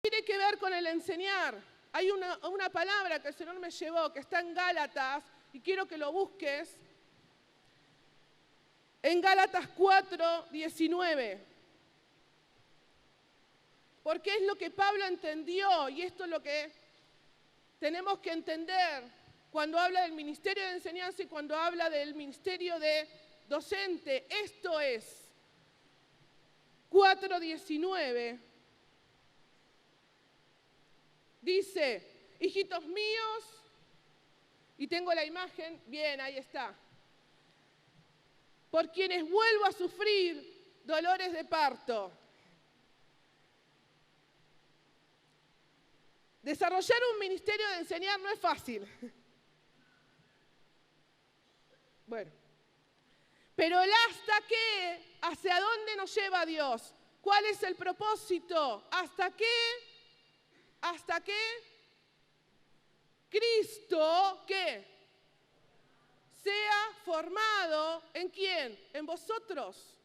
Tiene que ver con el enseñar. Hay una palabra que el Señor me llevó, que está en Gálatas, y quiero que lo busques. En Gálatas 4:19. Porque es lo que Pablo entendió, y esto es lo que tenemos que entender cuando habla del ministerio de enseñanza y cuando habla del ministerio de docente. Esto es 4:19. Dice, hijitos míos, y tengo la imagen, bien, ahí está, por quienes vuelvo a sufrir dolores de parto. Desarrollar un ministerio de enseñar no es fácil. Bueno, pero el hasta qué, ¿hacia dónde nos lleva Dios? ¿Cuál es el propósito? ¿Hasta qué? Hasta que Cristo, ¿qué? Sea formado, ¿en quién? En vosotros.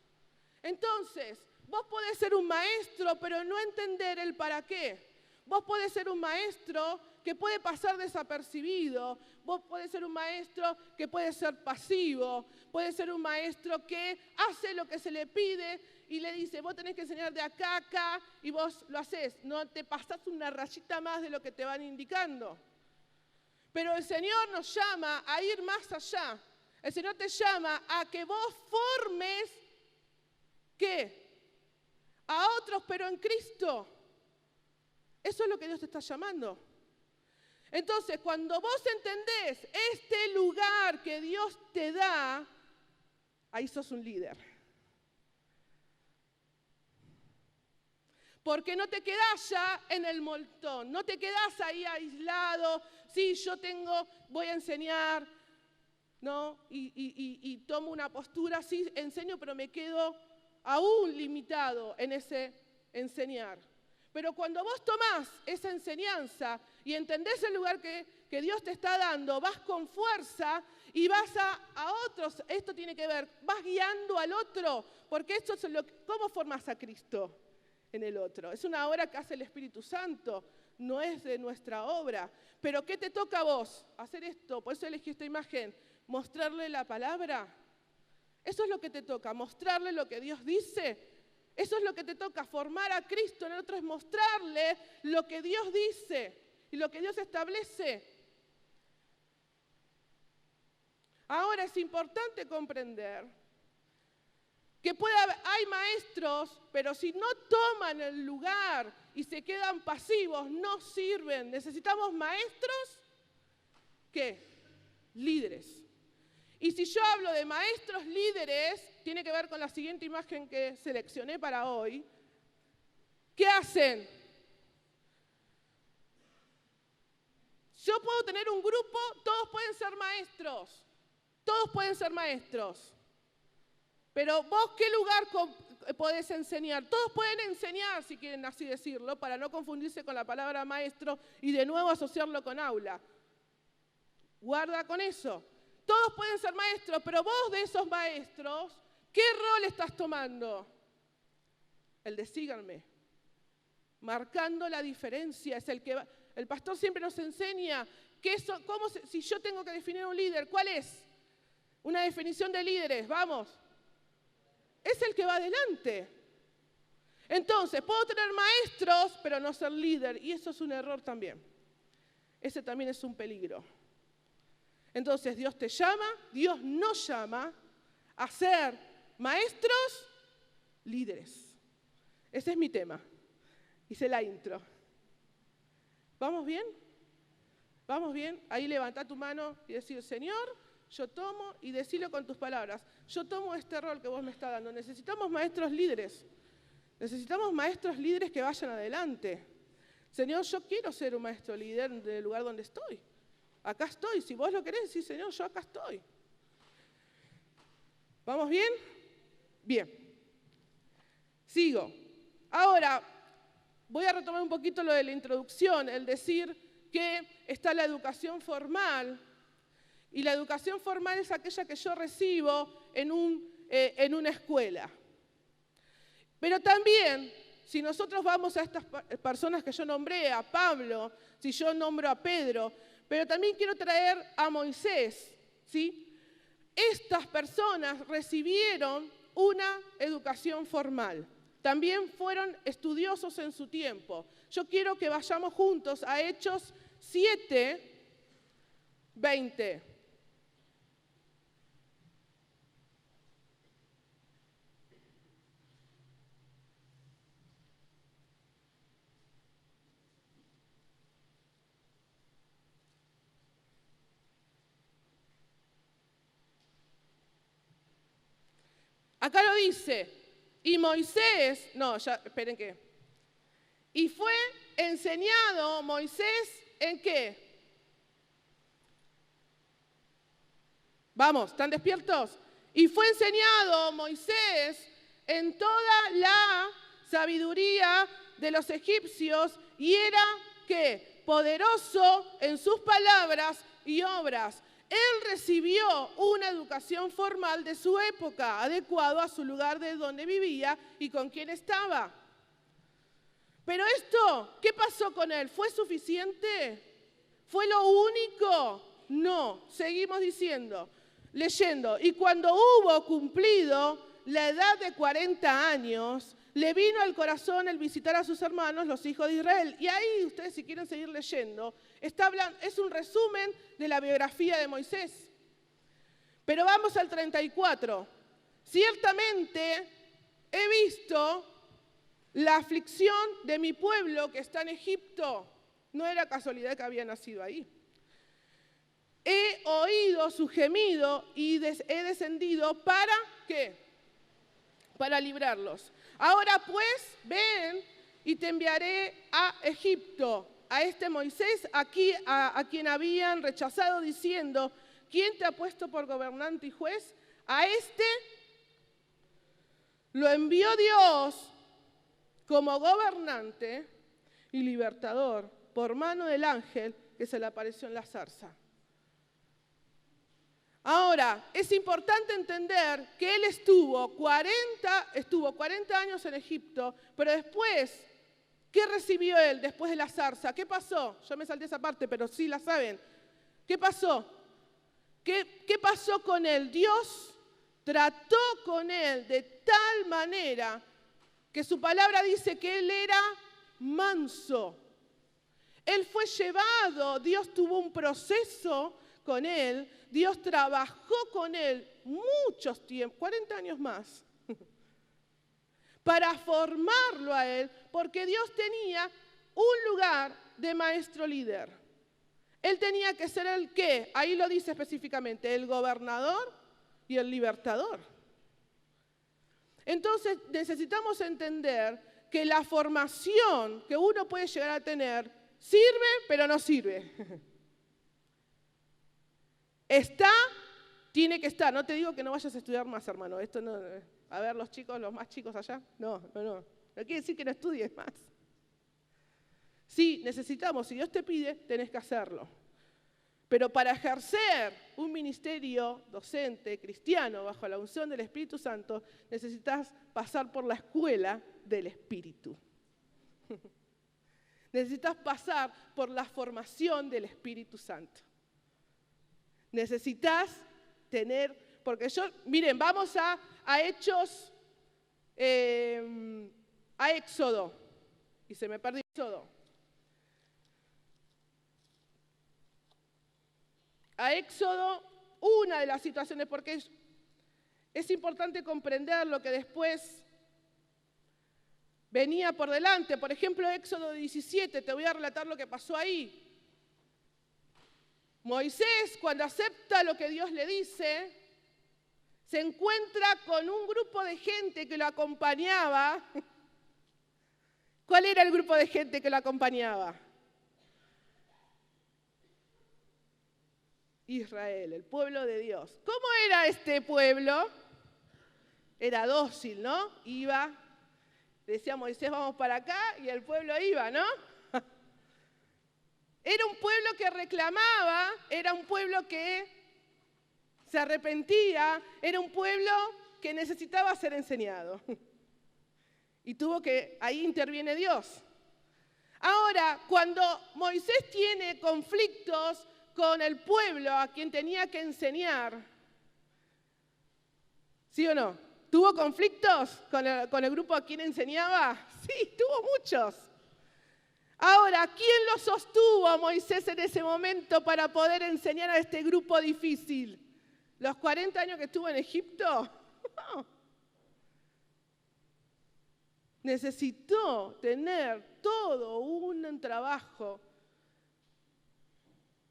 Entonces, vos podés ser un maestro, pero no entender el para qué. Vos podés ser un maestro que puede pasar desapercibido. Vos podés ser un maestro que puede ser pasivo. Puede ser un maestro que hace lo que se le pide y le dice, vos tenés que enseñar de acá a acá, y vos lo hacés. No te pasás una rayita más de lo que te van indicando. Pero el Señor nos llama a ir más allá. El Señor te llama a que vos formes, ¿qué? A otros, pero en Cristo. Eso es lo que Dios te está llamando. Entonces, cuando vos entendés este lugar que Dios te da, ahí sos un líder. Porque no te quedás ya en el montón, no te quedás ahí aislado, sí, voy a enseñar, ¿no? Y tomo una postura, sí, enseño, pero me quedo aún limitado en ese enseñar. Pero cuando vos tomás esa enseñanza y entendés el lugar que Dios te está dando, vas con fuerza y vas a otros, esto tiene que ver, vas guiando al otro, porque esto es ¿cómo formás a Cristo en el otro? Es una obra que hace el Espíritu Santo, no es de nuestra obra. Pero ¿qué te toca a vos? Hacer esto, por eso elegí esta imagen, mostrarle la palabra. Eso es lo que te toca, mostrarle lo que Dios dice. Eso es lo que te toca, formar a Cristo en el otro, es mostrarle lo que Dios dice y lo que Dios establece. Ahora es importante comprender que hay maestros, pero si no toman el lugar y se quedan pasivos, no sirven. Necesitamos maestros, ¿qué? Líderes. Y si yo hablo de maestros líderes, tiene que ver con la siguiente imagen que seleccioné para hoy. ¿Qué hacen? Yo puedo tener un grupo, todos pueden ser maestros. Todos pueden ser maestros. Pero vos, ¿qué lugar podés enseñar? Todos pueden enseñar, si quieren así decirlo, para no confundirse con la palabra maestro y de nuevo asociarlo con aula. Guarda con eso. Todos pueden ser maestros, pero vos de esos maestros, ¿qué rol estás tomando? El de síganme. Marcando la diferencia. Es el pastor siempre nos enseña si yo tengo que definir un líder, ¿cuál es? Una definición de líderes, vamos. Es el que va adelante. Entonces, puedo tener maestros, pero no ser líder, y eso es un error también. Ese también es un peligro. Entonces, Dios te llama, Dios nos llama a ser maestros, líderes. Ese es mi tema. Hice la intro. ¿Vamos bien? ¿Vamos bien? Ahí levanta tu mano y decir, Señor, yo tomo, y decilo con tus palabras, yo tomo este rol que vos me estás dando. Necesitamos maestros líderes. Necesitamos maestros líderes que vayan adelante. Señor, yo quiero ser un maestro líder del lugar donde estoy. Acá estoy. Si vos lo querés, sí, Señor, yo acá estoy. ¿Vamos bien? Bien. Sigo. Ahora, voy a retomar un poquito lo de la introducción, el decir que está la educación formal. Y la educación formal es aquella que yo recibo en una escuela. Pero también, si nosotros vamos a estas personas que yo nombré, a Pablo, si yo nombro a Pedro, pero también quiero traer a Moisés, ¿sí? Estas personas recibieron una educación formal. También fueron estudiosos en su tiempo. Yo quiero que vayamos juntos a Hechos 7, 20. Acá lo dice, y Moisés, no, ya, esperen que. Y fue enseñado Moisés en qué. Vamos, ¿están despiertos? Y fue enseñado Moisés en toda la sabiduría de los egipcios y era ¿qué? Poderoso en sus palabras y obras. Él recibió una educación formal de su época, adecuado a su lugar de donde vivía y con quién estaba. Pero esto, ¿qué pasó con él? ¿Fue suficiente? ¿Fue lo único? No, seguimos leyendo. Y cuando hubo cumplido la edad de 40 años, le vino al corazón el visitar a sus hermanos, los hijos de Israel. Y ahí, ustedes si quieren seguir leyendo, es un resumen de la biografía de Moisés. Pero vamos al 34. Ciertamente he visto la aflicción de mi pueblo que está en Egipto. No era casualidad que había nacido ahí. He oído su gemido y he descendido para ¿qué? Para librarlos. Ahora pues, ven y te enviaré a Egipto, a este Moisés, aquí a quien habían rechazado diciendo, ¿quién te ha puesto por gobernante y juez? A este lo envió Dios como gobernante y libertador por mano del ángel que se le apareció en la zarza. Ahora, es importante entender que él estuvo 40 años en Egipto, pero después, ¿qué recibió él después de la zarza? ¿Qué pasó? Yo me salté esa parte, pero sí la saben. ¿Qué pasó? ¿Qué pasó con él? Dios trató con él de tal manera que su palabra dice que él era manso. Él fue llevado, Dios tuvo un proceso con él, Dios trabajó con él muchos tiempos, 40 años más, para formarlo a él, porque Dios tenía un lugar de maestro líder. Él tenía que ser el ¿qué? Ahí lo dice específicamente, el gobernador y el libertador. Entonces necesitamos entender que la formación que uno puede llegar a tener sirve, pero no sirve. Está, tiene que estar. No te digo que no vayas a estudiar más, hermano. Esto no, a ver, los más chicos allá. No. No quiere decir que no estudies más. Sí, necesitamos, si Dios te pide, tenés que hacerlo. Pero para ejercer un ministerio docente cristiano bajo la unción del Espíritu Santo, necesitas pasar por la escuela del Espíritu. Necesitas pasar por la formación del Espíritu Santo. Necesitas tener, porque miren, vamos a Hechos, a Éxodo, y se me perdió Éxodo. A Éxodo, una de las situaciones, porque es importante comprender lo que después venía por delante. Por ejemplo, Éxodo 17, te voy a relatar lo que pasó ahí. Moisés, cuando acepta lo que Dios le dice, se encuentra con un grupo de gente que lo acompañaba. ¿Cuál era el grupo de gente que lo acompañaba? Israel, el pueblo de Dios. ¿Cómo era este pueblo? Era dócil, ¿no? Iba, decía Moisés, vamos para acá, y el pueblo iba, ¿no? Era un pueblo que reclamaba, era un pueblo que se arrepentía, era un pueblo que necesitaba ser enseñado. Y ahí interviene Dios. Ahora, cuando Moisés tiene conflictos con el pueblo a quien tenía que enseñar, ¿sí o no? ¿Tuvo conflictos con el grupo a quien enseñaba? Sí, tuvo muchos. Ahora, ¿quién lo sostuvo a Moisés en ese momento para poder enseñar a este grupo difícil? ¿Los 40 años que estuvo en Egipto? No. Necesitó tener todo un trabajo,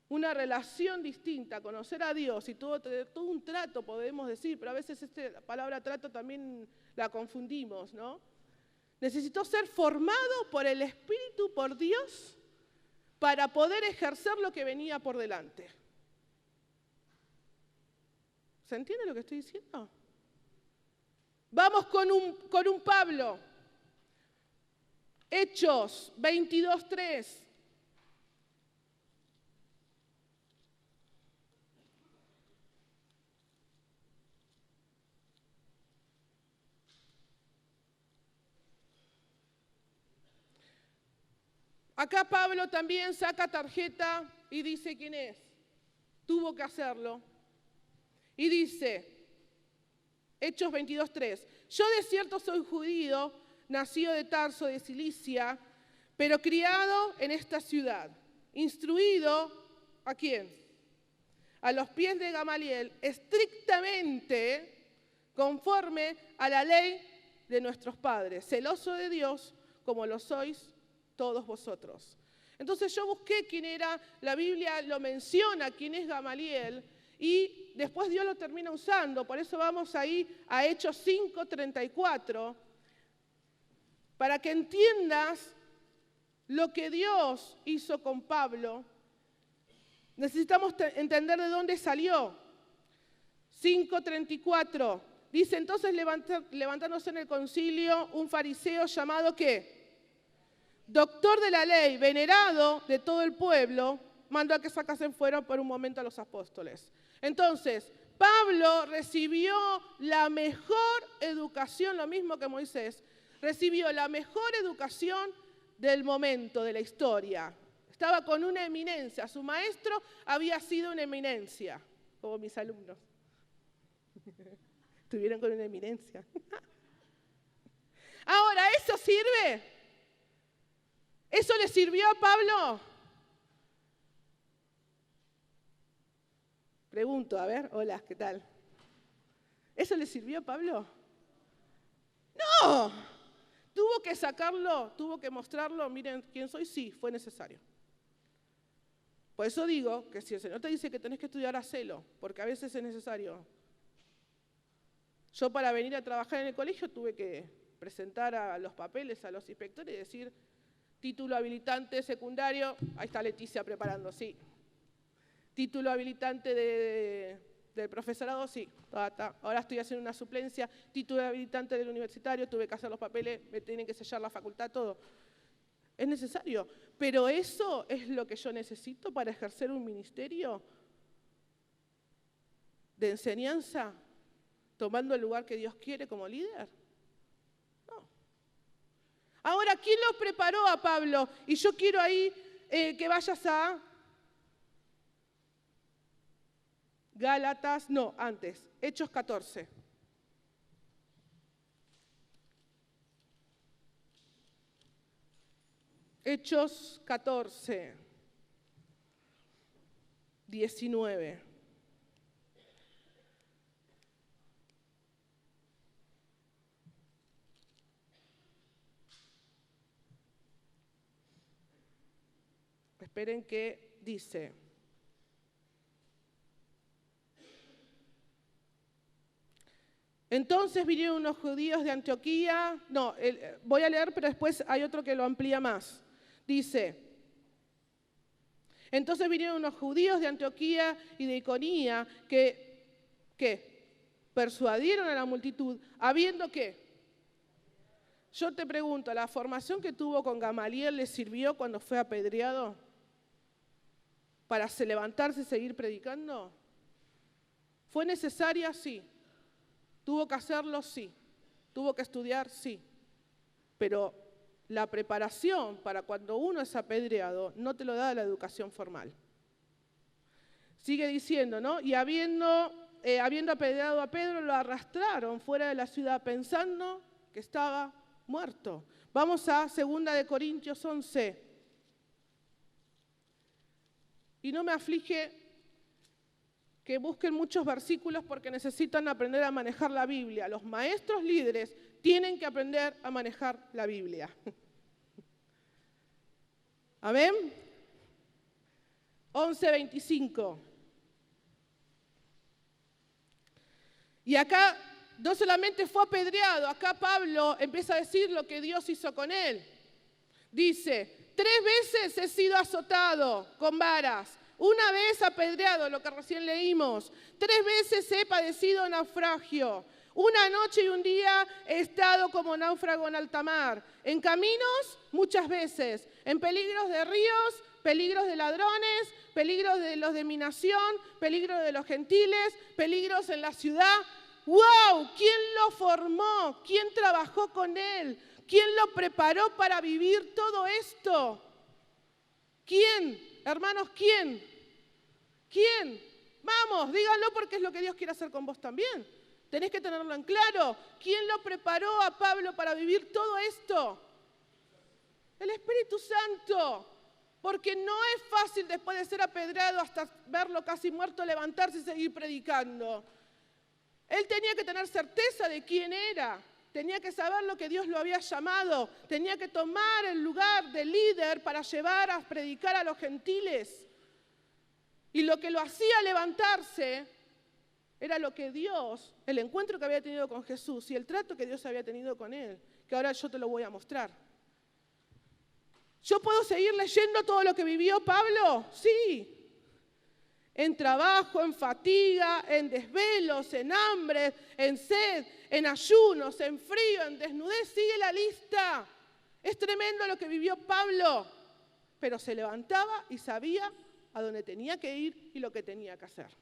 una relación distinta, conocer a Dios y todo un trato, podemos decir, pero a veces la palabra trato también la confundimos, ¿no? Necesitó ser formado por el Espíritu, por Dios, para poder ejercer lo que venía por delante. ¿Se entiende lo que estoy diciendo? Vamos con un Pablo. Hechos 22:3. Acá Pablo también saca tarjeta y dice quién es. Tuvo que hacerlo. Y dice, Hechos 22:3, yo de cierto soy judío, nacido de Tarso de Cilicia, pero criado en esta ciudad, instruido, ¿a quién? A los pies de Gamaliel, estrictamente conforme a la ley de nuestros padres, celoso de Dios como lo sois todos vosotros. Entonces yo busqué quién era, la Biblia lo menciona, quién es Gamaliel, y después Dios lo termina usando, por eso vamos ahí a Hechos 5:34, para que entiendas lo que Dios hizo con Pablo. Necesitamos entender de dónde salió. 5:34, dice, entonces levantándose en el concilio un fariseo llamado ¿qué? Doctor de la ley, venerado de todo el pueblo, mandó a que sacasen fuera por un momento a los apóstoles. Entonces, Pablo recibió la mejor educación, lo mismo que Moisés, recibió la mejor educación del momento, de la historia. Estaba con una eminencia, su maestro había sido una eminencia, como mis alumnos. Estuvieron con una eminencia. Ahora, ¿eso sirve? ¿Eso le sirvió a Pablo? Pregunto, a ver, hola, ¿qué tal? ¿Eso le sirvió a Pablo? No, tuvo que sacarlo, tuvo que mostrarlo, miren quién soy, sí, fue necesario. Por eso digo que si el Señor te dice que tenés que estudiar, hacelo, porque a veces es necesario. Yo para venir a trabajar en el colegio tuve que presentar a los papeles a los inspectores y decir, título habilitante secundario, ahí está Leticia preparando, sí. Título habilitante del profesorado, sí. Ahora estoy haciendo una suplencia, título habilitante del universitario, tuve que hacer los papeles, me tienen que sellar la facultad, todo. Es necesario, pero eso es lo que yo necesito para ejercer un ministerio de enseñanza, tomando el lugar que Dios quiere como líder. No. Ahora, ¿quién lo preparó a Pablo? Y yo quiero ahí que vayas a Gálatas, no, antes, Hechos 14. Hechos 14, 19. Esperen que dice. Entonces vinieron unos judíos de Antioquía, voy a leer, pero después hay otro que lo amplía más. Dice, entonces vinieron unos judíos de Antioquía y de Iconía que persuadieron a la multitud, habiendo que, yo te pregunto, ¿la formación que tuvo con Gamaliel le sirvió cuando fue apedreado para levantarse y seguir predicando? ¿Fue necesaria? Sí. ¿Tuvo que hacerlo? Sí. ¿Tuvo que estudiar? Sí. Pero la preparación para cuando uno es apedreado no te lo da la educación formal. Sigue diciendo, ¿no? Y habiendo apedreado a Pedro, lo arrastraron fuera de la ciudad pensando que estaba muerto. Vamos a 2 de Corintios 11. Y no me aflige que busquen muchos versículos porque necesitan aprender a manejar la Biblia. Los maestros líderes tienen que aprender a manejar la Biblia. ¿Amén? 11:25. Y acá no solamente fue apedreado, acá Pablo empieza a decir lo que Dios hizo con él. Dice, 3 veces he sido azotado con varas, 1 vez apedreado, lo que recién leímos, 3 veces he padecido naufragio, 1 noche y 1 día he estado como náufrago en alta mar, en caminos muchas veces, en peligros de ríos, peligros de ladrones, peligros de los de mi nación, peligros de los gentiles, peligros en la ciudad. ¡Wow! ¿Quién lo formó? ¿Quién trabajó con él? ¿Quién lo preparó para vivir todo esto? ¿Quién? Hermanos, ¿quién? ¿Quién? Vamos, díganlo porque es lo que Dios quiere hacer con vos también. Tenés que tenerlo en claro. ¿Quién lo preparó a Pablo para vivir todo esto? El Espíritu Santo. Porque no es fácil después de ser apedreado hasta verlo casi muerto levantarse y seguir predicando. Él tenía que tener certeza de quién era. Tenía que saber lo que Dios lo había llamado. Tenía que tomar el lugar de líder para llevar a predicar a los gentiles. Y lo que lo hacía levantarse era lo que Dios, el encuentro que había tenido con Jesús y el trato que Dios había tenido con él, que ahora yo te lo voy a mostrar. ¿Yo puedo seguir leyendo todo lo que vivió Pablo? Sí. En trabajo, en fatiga, en desvelos, en hambre, en sed, en ayunos, en frío, en desnudez. Sigue la lista. Es tremendo lo que vivió Pablo. Pero se levantaba y sabía a dónde tenía que ir y lo que tenía que hacer.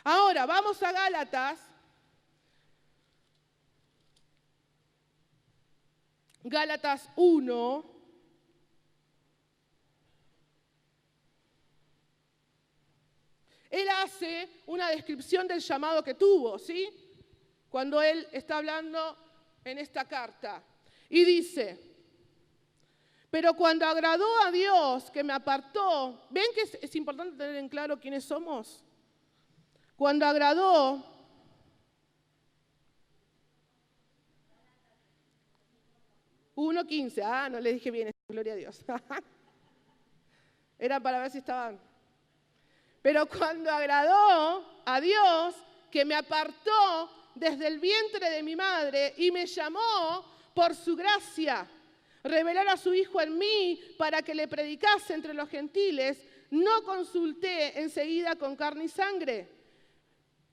Ahora, vamos a Gálatas. Gálatas 1. Él hace una descripción del llamado que tuvo, ¿sí? Cuando él está hablando en esta carta. Y dice, pero cuando agradó a Dios que me apartó, ¿ven que es importante tener en claro quiénes somos? Cuando agradó, 1:15, no le dije bien, gloria a Dios. Era para ver si estaban. Pero cuando agradó a Dios, que me apartó desde el vientre de mi madre y me llamó por su gracia, revelar a su Hijo en mí para que le predicase entre los gentiles, no consulté enseguida con carne y sangre,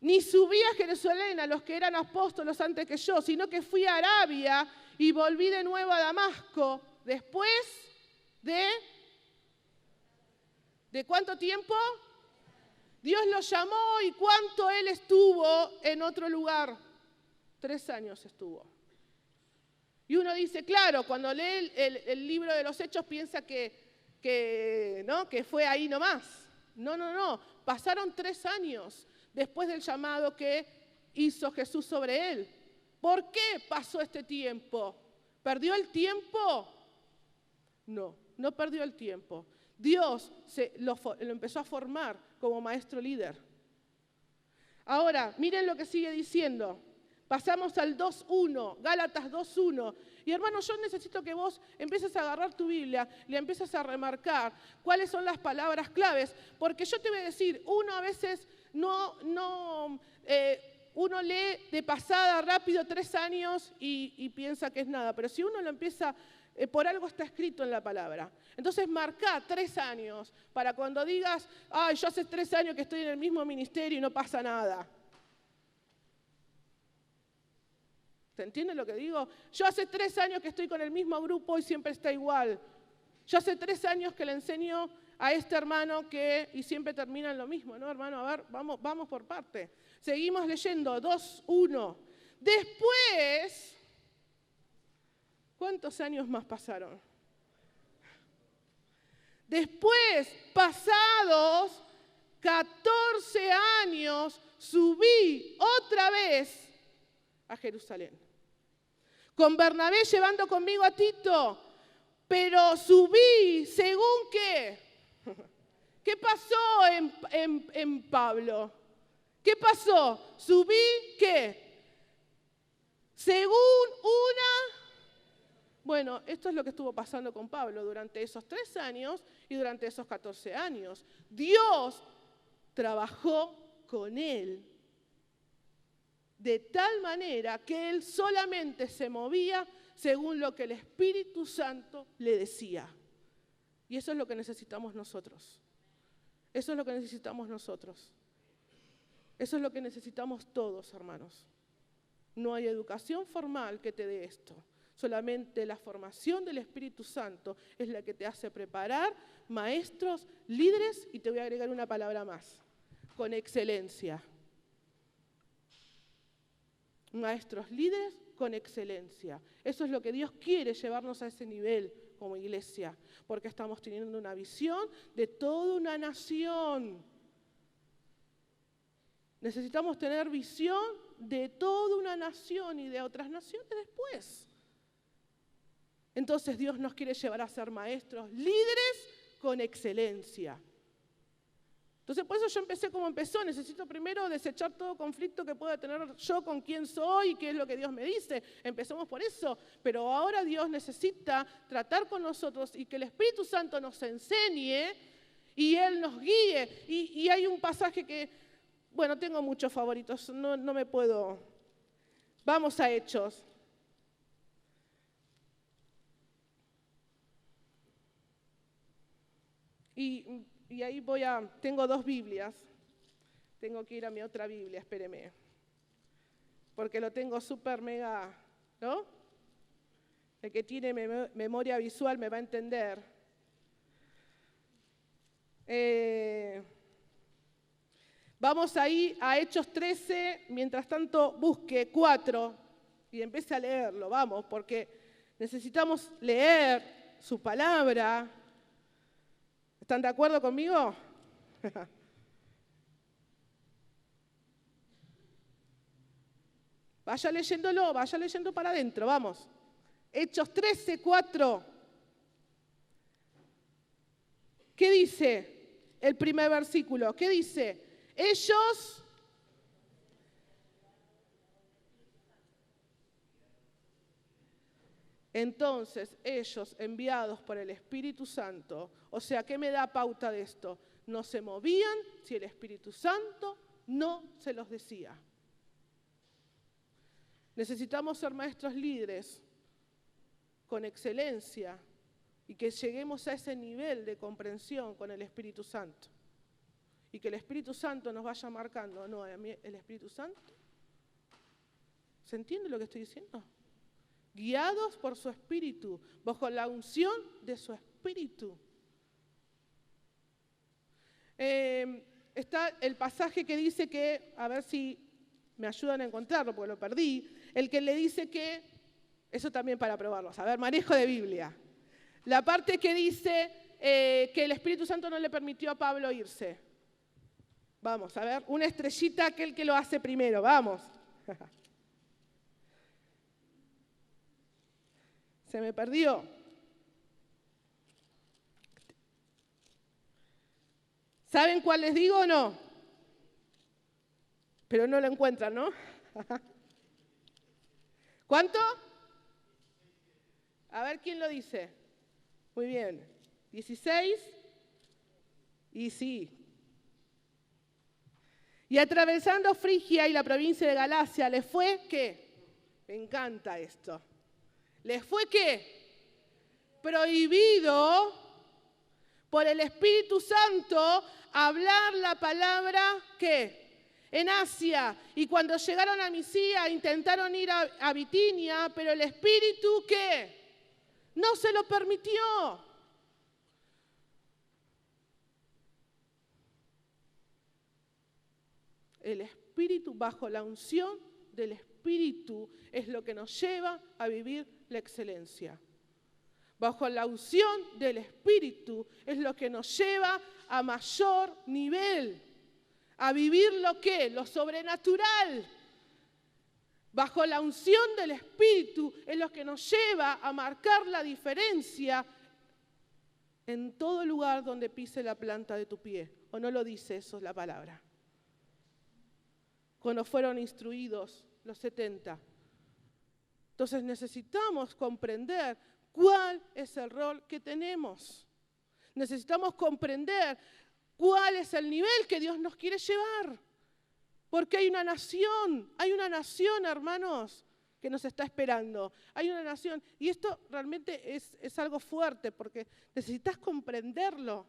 ni subí a Jerusalén a los que eran apóstolos antes que yo, sino que fui a Arabia y volví de nuevo a Damasco después de ¿cuánto tiempo? Dios lo llamó y ¿cuánto él estuvo en otro lugar? 3 años estuvo. Y uno dice, claro, cuando lee el libro de los Hechos piensa que fue ahí nomás. No. Pasaron 3 años después del llamado que hizo Jesús sobre él. ¿Por qué pasó este tiempo? ¿Perdió el tiempo? No perdió el tiempo. Dios lo empezó a formar como maestro líder. Ahora, miren lo que sigue diciendo. Pasamos al 2:1, Gálatas 2:1. Y hermano, yo necesito que vos empieces a agarrar tu Biblia, le empieces a remarcar cuáles son las palabras claves, porque yo te voy a decir, uno a veces uno lee de pasada rápido 3 años y piensa que es nada, pero si uno lo empieza, por algo está escrito en la palabra. Entonces marcá 3 años para cuando digas, yo hace 3 años que estoy en el mismo ministerio y no pasa nada. ¿Se entiende lo que digo? Yo hace 3 años que estoy con el mismo grupo y siempre está igual. Yo hace 3 años que le enseño a este hermano que, y siempre terminan lo mismo, ¿no, hermano? A ver, vamos por parte. Seguimos leyendo, 2:1. Después, ¿cuántos años más pasaron? Después, pasados 14 años, subí otra vez a Jerusalén. Con Bernabé llevando conmigo a Tito, pero subí según qué. ¿Qué pasó en Pablo? ¿Qué pasó? Subí qué. Según una... Bueno, esto es lo que estuvo pasando con Pablo durante esos 3 años y durante esos 14 años. Dios trabajó con él de tal manera que él solamente se movía según lo que el Espíritu Santo le decía. Y eso es lo que necesitamos nosotros. Eso es lo que necesitamos nosotros. Eso es lo que necesitamos todos, hermanos. No hay educación formal que te dé esto. Solamente la formación del Espíritu Santo es la que te hace preparar maestros, líderes, y te voy a agregar una palabra más, con excelencia. Maestros, líderes con excelencia. Eso es lo que Dios quiere, llevarnos a ese nivel como iglesia, porque estamos teniendo una visión de toda una nación. Necesitamos tener visión de toda una nación y de otras naciones después. Entonces Dios nos quiere llevar a ser maestros, líderes con excelencia. Entonces por eso yo empecé como empezó. Necesito primero desechar todo conflicto que pueda tener yo con quién soy y qué es lo que Dios me dice. Empecemos por eso. Pero ahora Dios necesita tratar con nosotros y que el Espíritu Santo nos enseñe y Él nos guíe. Y hay un pasaje que, bueno, tengo muchos favoritos, no me puedo. Vamos a Hechos. Y ahí tengo 2 Biblias. Tengo que ir a mi otra Biblia, espéreme. Porque lo tengo súper mega, ¿no? El que tiene memoria visual me va a entender. Vamos ahí a Hechos 13, mientras tanto busque 4 y empiece a leerlo, vamos, porque necesitamos leer su palabra. ¿Están de acuerdo conmigo? Vaya leyéndolo, vaya leyendo para adentro, vamos. Hechos 13, 4. ¿Qué dice el primer versículo? ¿Qué dice? Ellos... Entonces, ellos, enviados por el Espíritu Santo, o sea, ¿qué me da pauta de esto? No se movían si el Espíritu Santo no se los decía. Necesitamos ser maestros líderes con excelencia y que lleguemos a ese nivel de comprensión con el Espíritu Santo. Y que el Espíritu Santo nos vaya marcando, ¿no? A mí el Espíritu Santo. ¿Se entiende lo que estoy diciendo? Guiados por su Espíritu, bajo la unción de su Espíritu. Está el pasaje que dice que, a ver si me ayudan a encontrarlo, porque lo perdí, el que le dice que, eso también para probarlos, a ver, manejo de Biblia. La parte que dice que el Espíritu Santo no le permitió a Pablo irse. Vamos, a ver, una estrellita, aquel que lo hace primero, vamos. Se me perdió. ¿Saben cuál les digo o no? Pero no lo encuentran, ¿no? ¿Cuánto? A ver quién lo dice. Muy bien. 16. Y sí. Y atravesando Frigia y la provincia de Galacia, ¿les fue qué? Me encanta esto. ¿Les fue qué? Prohibido por el Espíritu Santo hablar la palabra ¿qué? En Asia. Y cuando llegaron a Misia intentaron ir a Bitinia, pero el Espíritu ¿qué? No se lo permitió. El Espíritu, bajo la unción del Espíritu, es lo que nos lleva a vivir la excelencia. Bajo la unción del Espíritu es lo que nos lleva a mayor nivel, a vivir lo sobrenatural. Bajo la unción del Espíritu es lo que nos lleva a marcar la diferencia en todo lugar donde pise la planta de tu pie. ¿O no lo dice eso la palabra? Cuando fueron instruidos los 70. Entonces necesitamos comprender cuál es el rol que tenemos. Necesitamos comprender cuál es el nivel que Dios nos quiere llevar. Porque hay una nación, hermanos, que nos está esperando. Hay una nación. Y esto realmente es algo fuerte porque necesitas comprenderlo.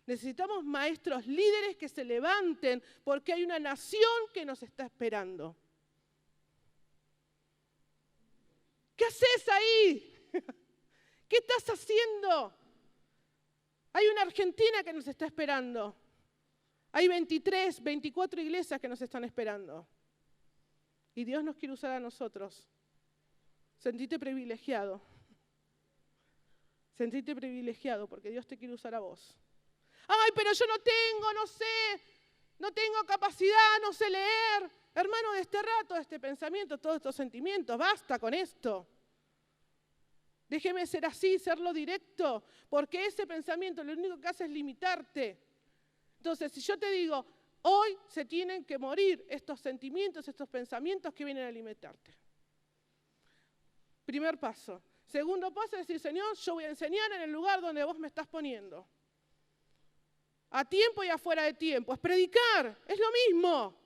Necesitamos maestros líderes que se levanten porque hay una nación que nos está esperando. ¿Qué haces ahí? ¿Qué estás haciendo? Hay una Argentina que nos está esperando. Hay 23, 24 iglesias que nos están esperando. Y Dios nos quiere usar a nosotros. Sentite privilegiado. Sentite privilegiado porque Dios te quiere usar a vos. Ay, pero yo no tengo capacidad, no sé leer. Hermano, desterrá todo este pensamiento, todos estos sentimientos. Basta con esto. Déjeme ser así, serlo directo, porque ese pensamiento lo único que hace es limitarte. Entonces, si yo te digo, hoy se tienen que morir estos sentimientos, estos pensamientos que vienen a limitarte. Primer paso. Segundo paso es decir, Señor, yo voy a enseñar en el lugar donde vos me estás poniendo. A tiempo y afuera de tiempo. Es predicar, es lo mismo.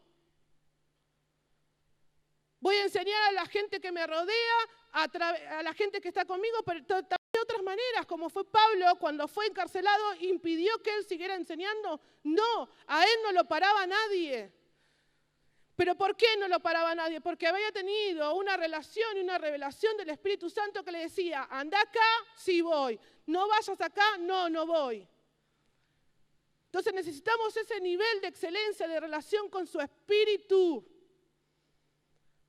Voy a enseñar a la gente que me rodea, a la gente que está conmigo, pero también de otras maneras, como fue Pablo cuando fue encarcelado, impidió que él siguiera enseñando. No, a él no lo paraba nadie. ¿Pero por qué no lo paraba nadie? Porque había tenido una relación y una revelación del Espíritu Santo que le decía, anda acá, sí voy. No vayas acá, no voy. Entonces necesitamos ese nivel de excelencia, de relación con su Espíritu.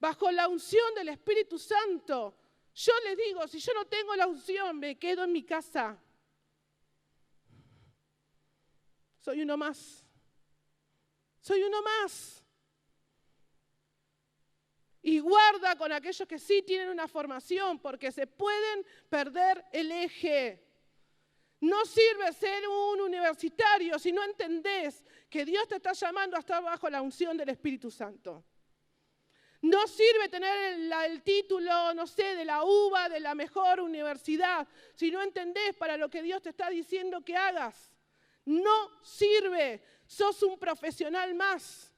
Bajo la unción del Espíritu Santo. Yo les digo, si yo no tengo la unción, me quedo en mi casa. Soy uno más. Soy uno más. Y guarda con aquellos que sí tienen una formación, porque se pueden perder el eje. No sirve ser un universitario si no entendés que Dios te está llamando a estar bajo la unción del Espíritu Santo. No sirve tener el título, no sé, de la UBA, de la mejor universidad, si no entendés para lo que Dios te está diciendo que hagas. No sirve. Sos un profesional más,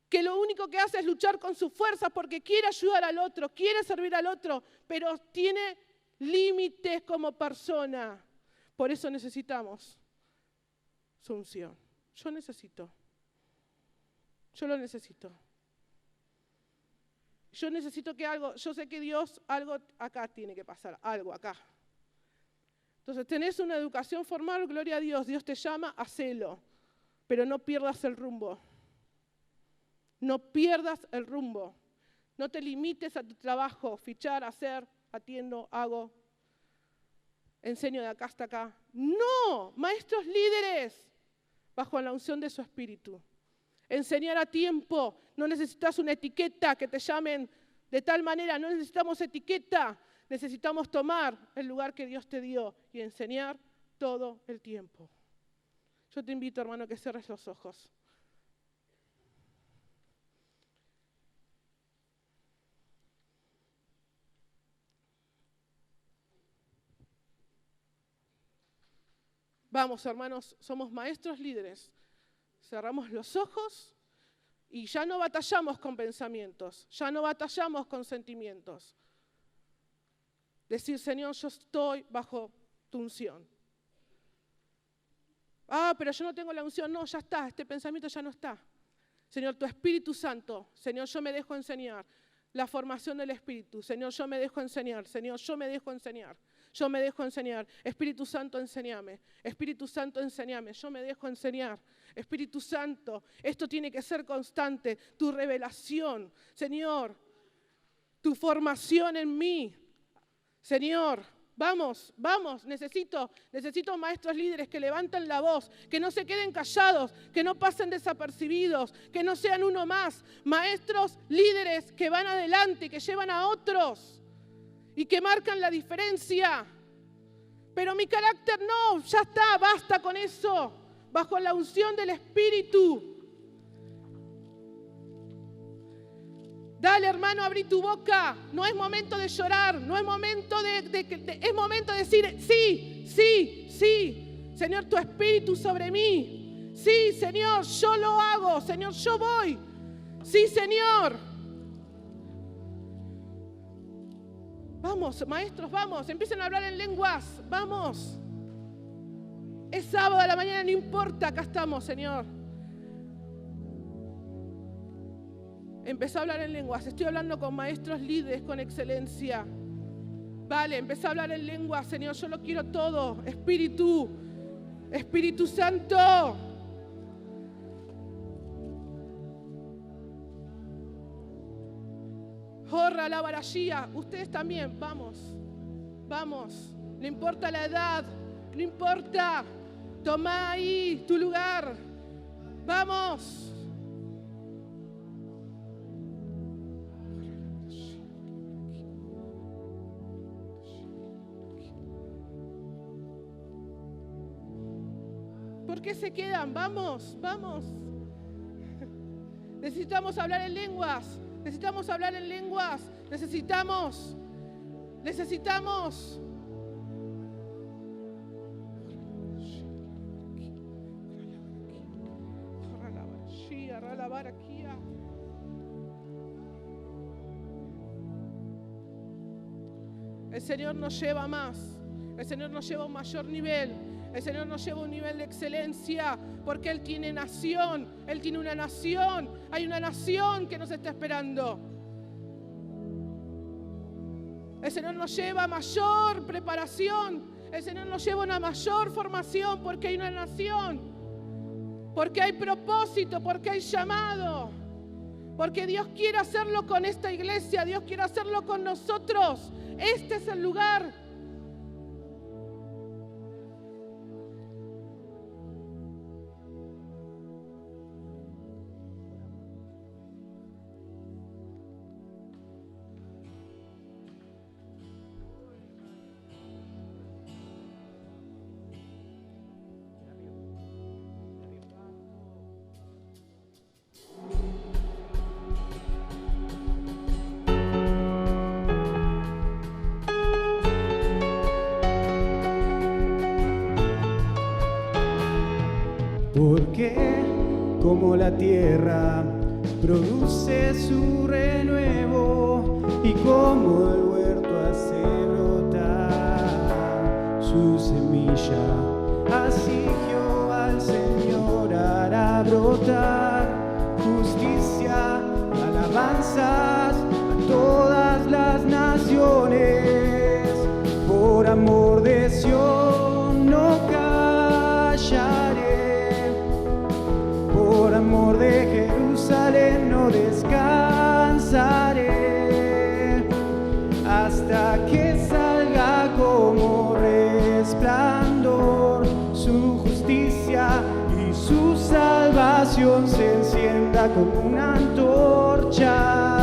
que lo único que hace es luchar con sus fuerzas porque quiere ayudar al otro, quiere servir al otro, pero tiene límites como persona. Por eso necesitamos su unción. Yo lo necesito. Yo necesito que yo sé que Dios, algo acá tiene que pasar, algo acá. Entonces tenés una educación formal, gloria a Dios, Dios te llama, hacelo, pero no pierdas el rumbo. No pierdas el rumbo. No te limites a tu trabajo, fichar, hacer, atiendo, hago, enseño de acá hasta acá. No, maestros líderes, bajo la unción de su Espíritu. Enseñar a tiempo, no necesitas una etiqueta que te llamen de tal manera, no necesitamos etiqueta, necesitamos tomar el lugar que Dios te dio y enseñar todo el tiempo. Yo te invito, hermano, que cierres los ojos. Vamos, hermanos, somos maestros líderes. Cerramos los ojos y ya no batallamos con pensamientos, ya no batallamos con sentimientos. Decir, Señor, yo estoy bajo tu unción. Pero yo no tengo la unción. No, ya está, este pensamiento ya no está. Señor, tu Espíritu Santo, Señor, yo me dejo enseñar. La formación del Espíritu, Señor, yo me dejo enseñar. Señor, yo me dejo enseñar. Yo me dejo enseñar. Espíritu Santo, enséñame. Espíritu Santo, enséñame. Yo me dejo enseñar. Espíritu Santo, esto tiene que ser constante. Tu revelación, Señor, tu formación en mí. Señor, vamos, necesito maestros líderes que levanten la voz, que no se queden callados, que no pasen desapercibidos, que no sean uno más. Maestros líderes que van adelante, que llevan a otros y que marcan la diferencia. Pero mi carácter no, ya está, basta con eso, bajo la unción del Espíritu. Dale, hermano, abrí tu boca. No es momento de llorar, no es momento es momento de decir, sí, Señor, tu Espíritu sobre mí. Sí, Señor, yo lo hago, Señor, yo voy. Sí, Señor. Vamos, maestros, vamos, empiecen a hablar en lenguas, vamos. Es sábado a la mañana, no importa, acá estamos, Señor. Empezá a hablar en lenguas. Estoy hablando con maestros líderes con excelencia. Vale, empezá a hablar en lenguas, Señor. Yo lo quiero todo. Espíritu Santo. Jorra la barashía. Ustedes también, vamos. No importa la edad, no importa. Toma ahí tu lugar. Vamos. ¿Por qué se quedan? Vamos. Necesitamos hablar en lenguas. Necesitamos. El Señor nos lleva más. El Señor nos lleva a un mayor nivel. El Señor nos lleva a un nivel de excelencia, porque Él tiene nación, Él tiene una nación, hay una nación que nos está esperando. El Señor nos lleva a mayor preparación, el Señor nos lleva a una mayor formación, porque hay una nación, porque hay propósito, porque hay llamado, porque Dios quiere hacerlo con esta iglesia, Dios quiere hacerlo con nosotros. Este es el lugar. Porque como la tierra produce su renuevo y como el huerto hace brotar su semilla, así Jehová el Señor hará brotar justicia, alabanzas a todas las naciones. Por amor de Sión no callaré, por amor de Jerusalén no descansaré, hasta que salga como resplandor su justicia y su salvación se encienda como una antorcha.